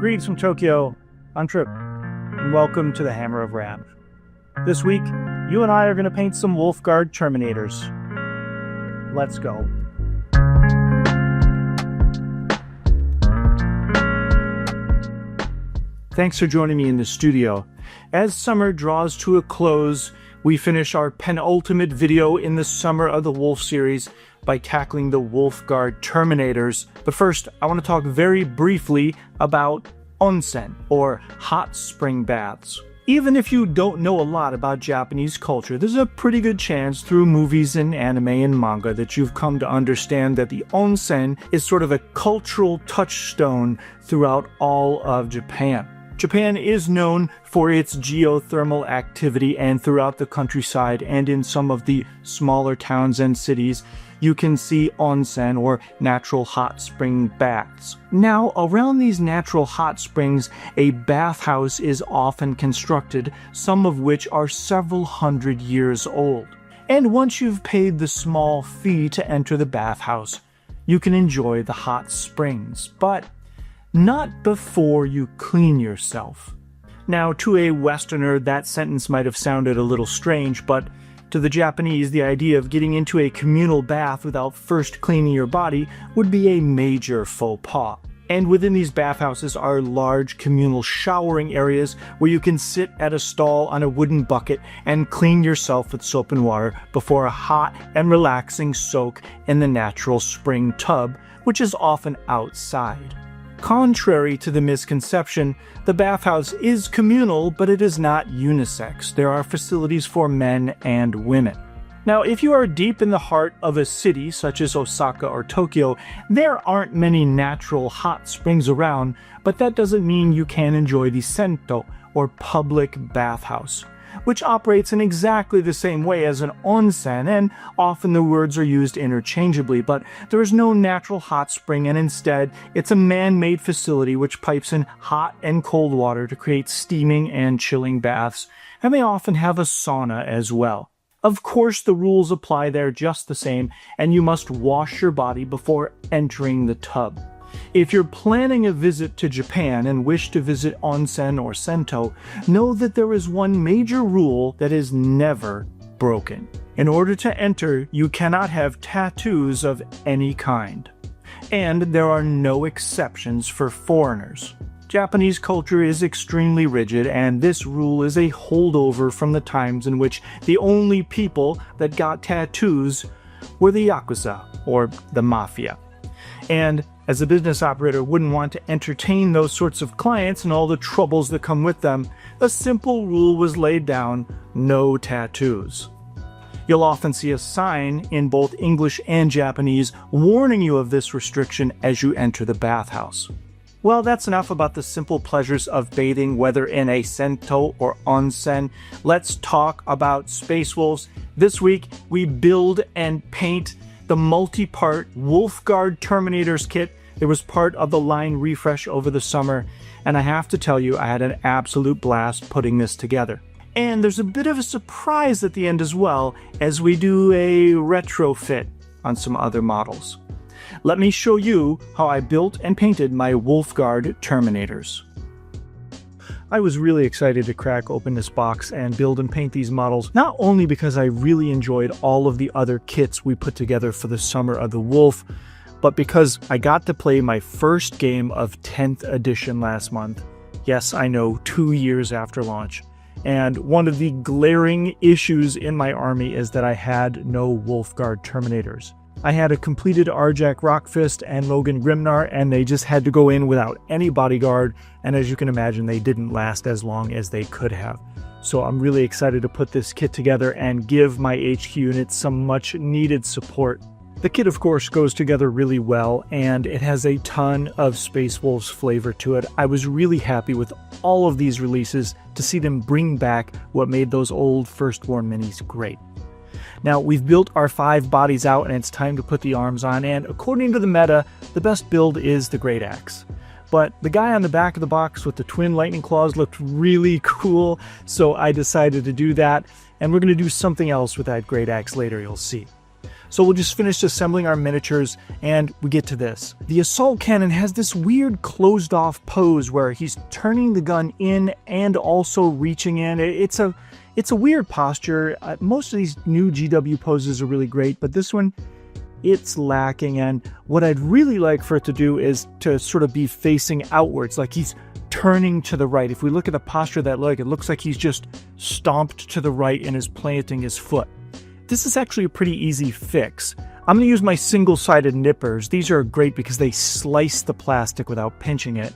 Greetings from Tokyo, I'm Trip, and welcome to the Hammer of Ram. This week, you and I are going to paint some Wolfguard Terminators. Let's go. Thanks for joining me in the studio. As summer draws to a close, we finish our penultimate video in the Summer of the Wolf series by tackling the Wolfguard Terminators. But first, I want to talk very briefly about onsen, or hot spring baths. Even if you don't know a lot about Japanese culture, there's a pretty good chance through movies and anime and manga that you've come to understand that the onsen is sort of a cultural touchstone throughout all of Japan. Japan is known for its geothermal activity, and throughout the countryside and in some of the smaller towns and cities, you can see onsen, or natural hot spring baths. Now, around these natural hot springs, a bathhouse is often constructed, some of which are several hundred years old. And once you've paid the small fee to enter the bathhouse, you can enjoy the hot springs, but not before you clean yourself. Now, to a Westerner, that sentence might have sounded a little strange, but to the Japanese, the idea of getting into a communal bath without first cleaning your body would be a major faux pas. And within these bathhouses are large communal showering areas where you can sit at a stall on a wooden bucket and clean yourself with soap and water before a hot and relaxing soak in the natural spring tub, which is often outside. Contrary to the misconception, the bathhouse is communal, but it is not unisex. There are facilities for men and women. Now, if you are deep in the heart of a city such as Osaka or Tokyo, there aren't many natural hot springs around, but that doesn't mean you can't enjoy the sento, or public bathhouse, which operates in exactly the same way as an onsen, and often the words are used interchangeably, but there is no natural hot spring, and instead it's a man-made facility which pipes in hot and cold water to create steaming and chilling baths, and they often have a sauna as well. Of course, the rules apply there just the same, and you must wash your body before entering the tub. If you're planning a visit to Japan and wish to visit onsen or sento, know that there is one major rule that is never broken. In order to enter, you cannot have tattoos of any kind. And there are no exceptions for foreigners. Japanese culture is extremely rigid, and this rule is a holdover from the times in which the only people that got tattoos were the Yakuza, or the Mafia. And as a business operator wouldn't want to entertain those sorts of clients and all the troubles that come with them, a simple rule was laid down: no tattoos. You'll often see a sign in both English and Japanese warning you of this restriction as you enter the bathhouse. Well, that's enough about the simple pleasures of bathing, whether in a sento or onsen. Let's talk about Space Wolves. This week, we build and paint the multi-part Wolfguard Terminators kit. It was part of the line refresh over the summer, and I have to tell you, I had an absolute blast putting this together. And there's a bit of a surprise at the end as well, as we do a retrofit on some other models. Let me show you how I built and painted my Wolfguard Terminators. I was really excited to crack open this box and build and paint these models, not only because I really enjoyed all of the other kits we put together for the Summer of the Wolf, but because I got to play my first game of 10th edition last month. Yes, I know, 2 years after launch. And one of the glaring issues in my army is that I had no Wolfguard Terminators. I had a completed Arjak Rockfist and Logan Grimnar, and they just had to go in without any bodyguard, and as you can imagine, they didn't last as long as they could have. So I'm really excited to put this kit together and give my HQ unit some much needed support. The kit, of course, goes together really well, and it has a ton of Space Wolves flavor to it. I was really happy with all of these releases to see them bring back what made those old First War minis great. Now, we've built our 5 bodies out, and it's time to put the arms on, and according to the meta, the best build is the Great Axe. But the guy on the back of the box with the twin lightning claws looked really cool, so I decided to do that, and we're going to do something else with that Great Axe later, you'll see. So we'll just finish assembling our miniatures and we get to this. The assault cannon has this weird closed off pose where he's turning the gun in and also reaching in. It's a weird posture. Most of these new GW poses are really great, but this one, it's lacking. And what I'd really like for it to do is to sort of be facing outwards, like he's turning to the right. If we look at the posture of that leg, it looks like he's just stomped to the right and is planting his foot. This is actually a pretty easy fix. I'm going to use my single-sided nippers. These are great because they slice the plastic without pinching it.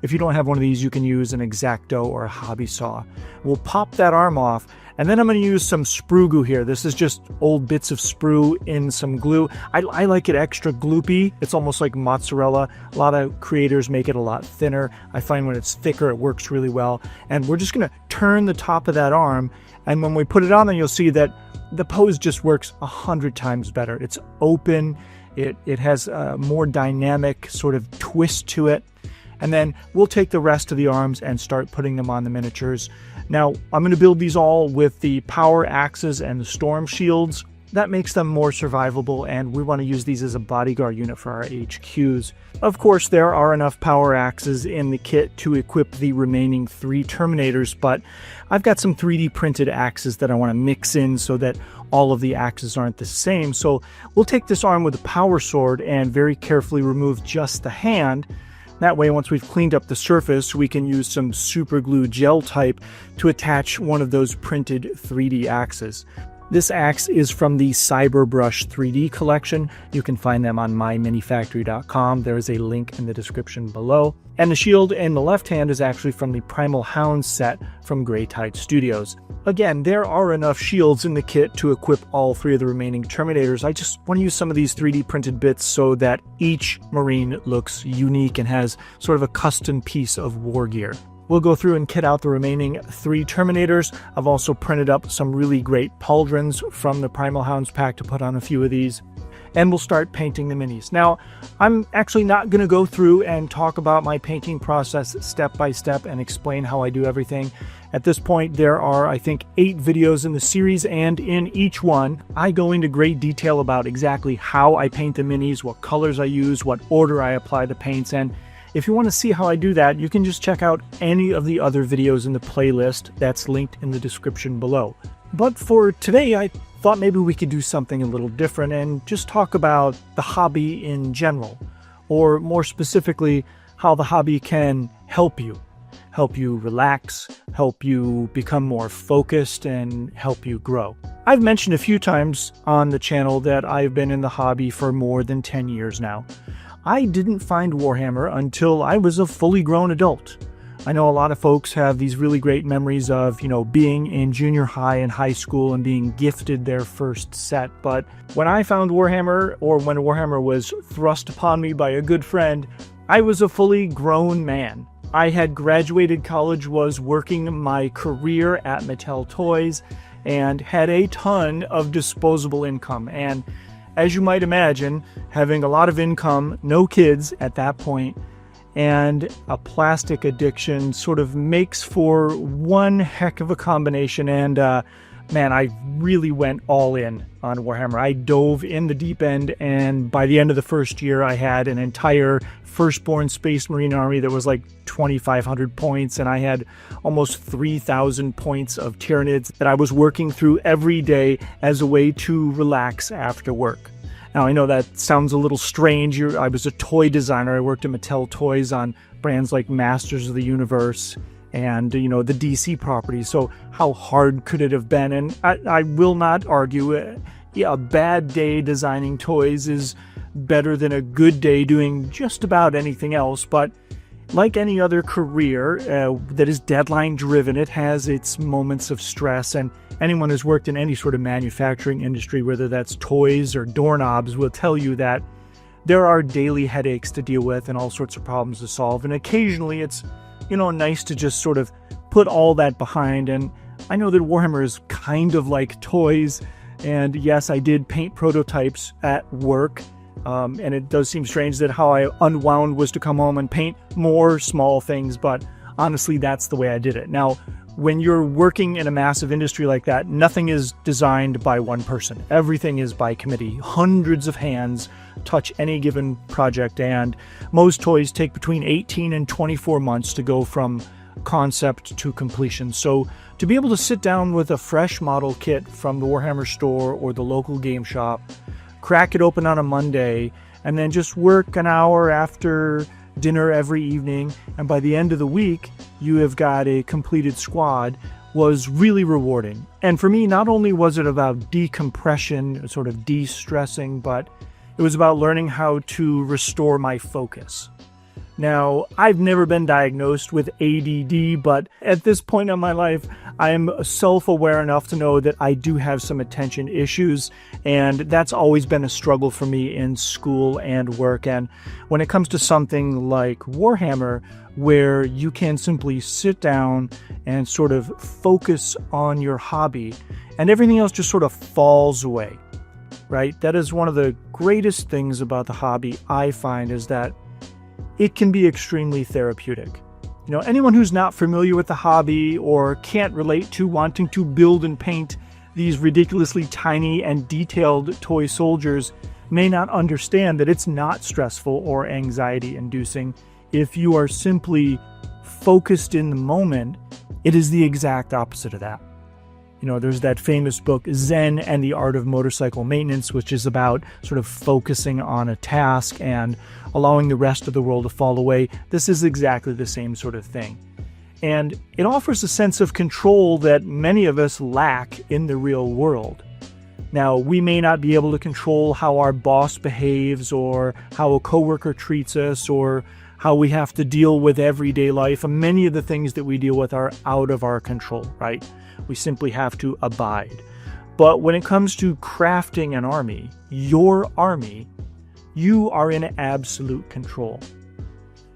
If you don't have one of these, you can use an X-Acto or a hobby saw. We'll pop that arm off, and then I'm going to use some sprue glue here. This is just old bits of sprue in some glue. I like it extra gloopy. It's almost like mozzarella. A lot of creators make it a lot thinner. I find when it's thicker, it works really well. And we're just going to turn the top of that arm, and when we put it on there, you'll see that the pose just works 100 times better. It's open, it has a more dynamic sort of twist to it. And then we'll take the rest of the arms and start putting them on the miniatures. Now, I'm going to build these all with the power axes and the storm shields. That makes them more survivable, and we want to use these as a bodyguard unit for our HQs. Of course, there are enough power axes in the kit to equip the remaining 3 Terminators, but I've got some 3D printed axes that I want to mix in so that all of the axes aren't the same. So we'll take this arm with a power sword and very carefully remove just the hand. That way, once we've cleaned up the surface, we can use some super glue gel type to attach one of those printed 3D axes. This axe is from the Cyberbrush 3D collection. You can find them on myminifactory.com. There is a link in the description below. And the shield in the left hand is actually from the Primal Hound set from Grey Tide Studios. Again, there are enough shields in the kit to equip all 3 of the remaining Terminators. I just want to use some of these 3D printed bits so that each Marine looks unique and has sort of a custom piece of war gear. We'll go through and kit out the remaining 3 Terminators. I've also printed up some really great pauldrons from the Primal Hounds pack to put on a few of these. And we'll start painting the minis. Now, I'm actually not going to go through and talk about my painting process step by step and explain how I do everything. At this point, there are, I think, 8 videos in the series, and in each one, I go into great detail about exactly how I paint the minis, what colors I use, what order I apply the paints, and if you want to see how I do that, you can just check out any of the other videos in the playlist that's linked in the description below. But for today, I thought maybe we could do something a little different and just talk about the hobby in general, or more specifically, how the hobby can help you relax, help you become more focused, and help you grow. I've mentioned a few times on the channel that I've been in the hobby for more than 10 years now. I didn't find Warhammer until I was a fully grown adult. I know a lot of folks have these really great memories of, being in junior high and high school and being gifted their first set. But when I found Warhammer, or when Warhammer was thrust upon me by a good friend, I was a fully grown man. I had graduated college, was working my career at Mattel Toys, and had a ton of disposable income. And as you might imagine, having a lot of income, no kids at that point, and a plastic addiction sort of makes for one heck of a combination. And man, I really went all in on Warhammer. I dove in the deep end, and by the end of the first year, I had an entire Firstborn Space Marine army that was like 2,500 points, and I had almost 3,000 points of Tyranids that I was working through every day as a way to relax after work. Now, I know that sounds a little strange. I was a toy designer. I worked at Mattel Toys on brands like Masters of the Universe and, the DC properties. So how hard could it have been? And I will not argue. A bad day designing toys is better than a good day doing just about anything else. But like any other career that is deadline driven, it has its moments of stress, and anyone who's worked in any sort of manufacturing industry, whether that's toys or doorknobs, will tell you that there are daily headaches to deal with and all sorts of problems to solve. And occasionally it's, nice to just sort of put all that behind. And I know that Warhammer is kind of like toys. And yes, I did paint prototypes at work. And it does seem strange that how I unwound was to come home and paint more small things, but honestly, that's the way I did it. Now, When you're working in a massive industry like that, nothing is designed by one person. Everything is by committee. Hundreds of hands touch any given project, and most toys take between 18 and 24 months to go from concept to completion. So to be able to sit down with a fresh model kit from the Warhammer store or the local game shop, crack it open on a Monday, and then just work an hour after dinner every evening, and by the end of the week you have got a completed squad, was really rewarding. And for me, not only was it about decompression, sort of de-stressing, but it was about learning how to restore my focus. Now, I've never been diagnosed with ADD, but at this point in my life, I am self-aware enough to know that I do have some attention issues, and that's always been a struggle for me in school and work. And when it comes to something like Warhammer, where you can simply sit down and sort of focus on your hobby, and everything else just sort of falls away, right? That is one of the greatest things about the hobby, I find, is that it can be extremely therapeutic. You know, anyone who's not familiar with the hobby or can't relate to wanting to build and paint these ridiculously tiny and detailed toy soldiers may not understand that it's not stressful or anxiety-inducing. If you are simply focused in the moment, it is the exact opposite of that. You know, there's that famous book, Zen and the Art of Motorcycle Maintenance, which is about sort of focusing on a task and allowing the rest of the world to fall away. This is exactly the same sort of thing. And it offers a sense of control that many of us lack in the real world. Now, we may not be able to control how our boss behaves or how a coworker treats us or how we have to deal with everyday life. And many of the things that we deal with are out of our control, right? We simply have to abide. But when it comes to crafting an army, your army, you are in absolute control.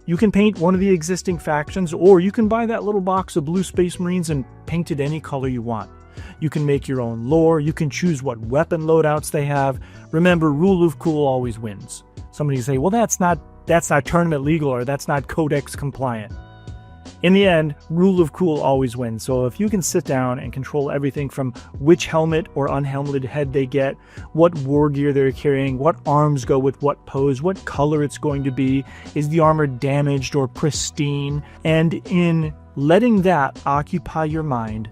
You can paint one of the existing factions, or you can buy that little box of blue Space Marines and paint it any color you want. You can make your own lore. You can choose what weapon loadouts they have. Remember, rule of cool always wins. Somebody say, well, that's not tournament legal, or that's not codex compliant. In the end, rule of cool always wins. So if you can sit down and control everything from which helmet or unhelmeted head they get, what war gear they're carrying, what arms go with what pose, what color it's going to be, is the armor damaged or pristine, and in letting that occupy your mind,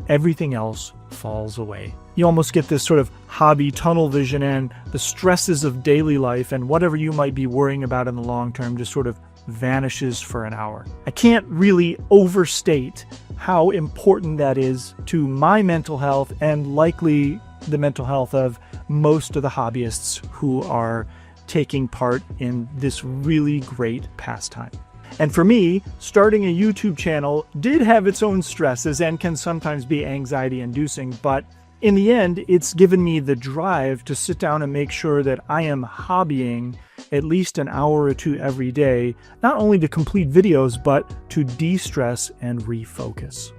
everything else falls away. You almost get this sort of hobby tunnel vision, and the stresses of daily life and whatever you might be worrying about in the long term just sort of vanishes for an hour. I can't really overstate how important that is to my mental health and likely the mental health of most of the hobbyists who are taking part in this really great pastime. And for me, starting a YouTube channel did have its own stresses and can sometimes be anxiety-inducing, but in the end, it's given me the drive to sit down and make sure that I am hobbying at least an hour or two every day, not only to complete videos, but to de-stress and refocus.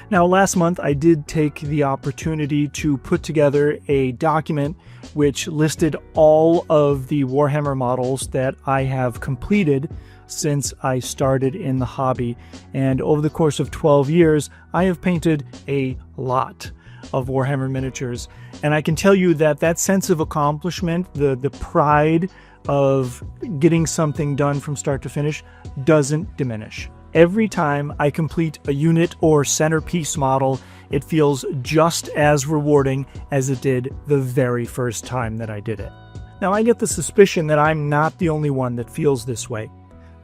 Now, last month, I did take the opportunity to put together a document which listed all of the Warhammer models that I have completed since I started in the hobby. And over the course of 12 years, I have painted a lot of Warhammer miniatures. And I can tell you that that sense of accomplishment, the pride of getting something done from start to finish, doesn't diminish. Every time I complete a unit or centerpiece model, it feels just as rewarding as it did the very first time that I did it. Now, I get the suspicion that I'm not the only one that feels this way.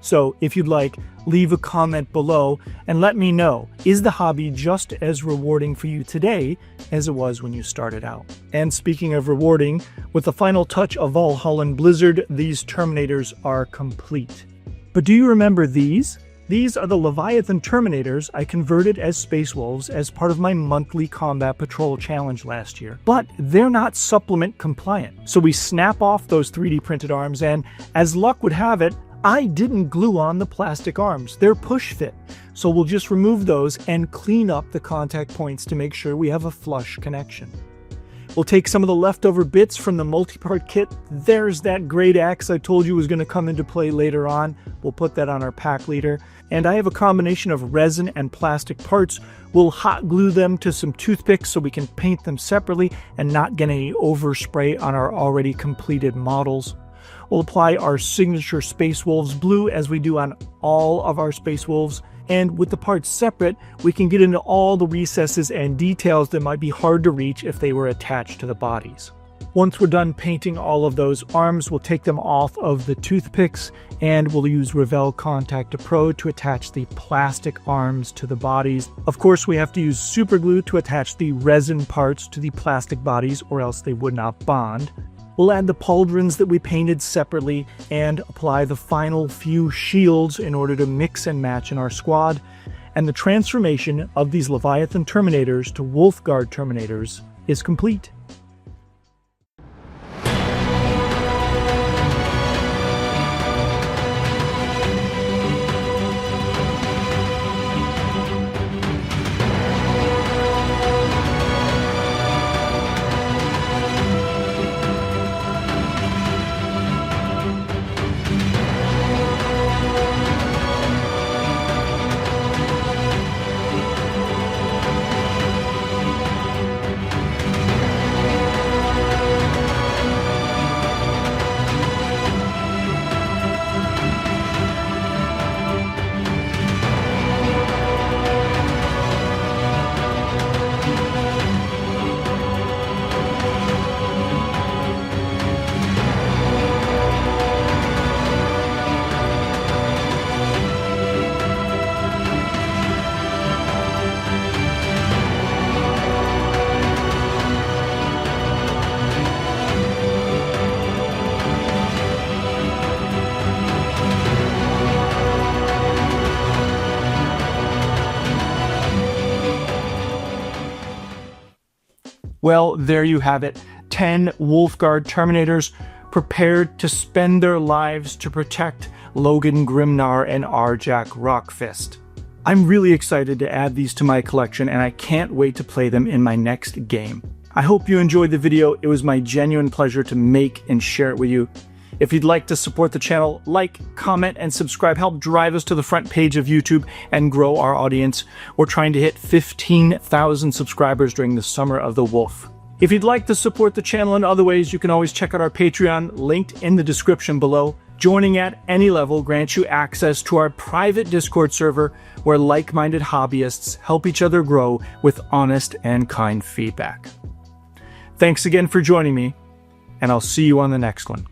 So if you'd like, leave a comment below and let me know, is the hobby just as rewarding for you today as it was when you started out? And speaking of rewarding, with the final touch of Valhalla Blizzard, these Terminators are complete. But do you remember these? These are the Leviathan Terminators I converted as Space Wolves as part of my monthly Combat Patrol Challenge last year. But they're not supplement compliant. So we snap off those 3D printed arms, and as luck would have it, I didn't glue on the plastic arms. They're push fit. So we'll just remove those and clean up the contact points to make sure we have a flush connection. We'll take some of the leftover bits from the multi-part kit. There's that great axe I told you was going to come into play later on. We'll put that on our pack leader. And I have a combination of resin and plastic parts. We'll hot glue them to some toothpicks so we can paint them separately and not get any overspray on our already completed models. We'll apply our signature Space Wolves blue as we do on all of our Space Wolves. And with the parts separate, we can get into all the recesses and details that might be hard to reach if they were attached to the bodies. Once we're done painting all of those arms, we'll take them off of the toothpicks and we'll use Revell Contactor Pro to attach the plastic arms to the bodies. Of course, we have to use super glue to attach the resin parts to the plastic bodies or else they would not bond. We'll add the pauldrons that we painted separately and apply the final few shields in order to mix and match in our squad. And the transformation of these Leviathan Terminators to Wolfguard Terminators is complete. Well, there you have it. 10 Wolfguard Terminators prepared to spend their lives to protect Logan Grimnar and Arjak Rockfist. I'm really excited to add these to my collection and I can't wait to play them in my next game. I hope you enjoyed the video. It was my genuine pleasure to make and share it with you. If you'd like to support the channel, like, comment, and subscribe. Help drive us to the front page of YouTube and grow our audience. We're trying to hit 15,000 subscribers during the Summer of the Wolf. If you'd like to support the channel in other ways, you can always check out our Patreon, linked in the description below. Joining at any level grants you access to our private Discord server where like-minded hobbyists help each other grow with honest and kind feedback. Thanks again for joining me, and I'll see you on the next one.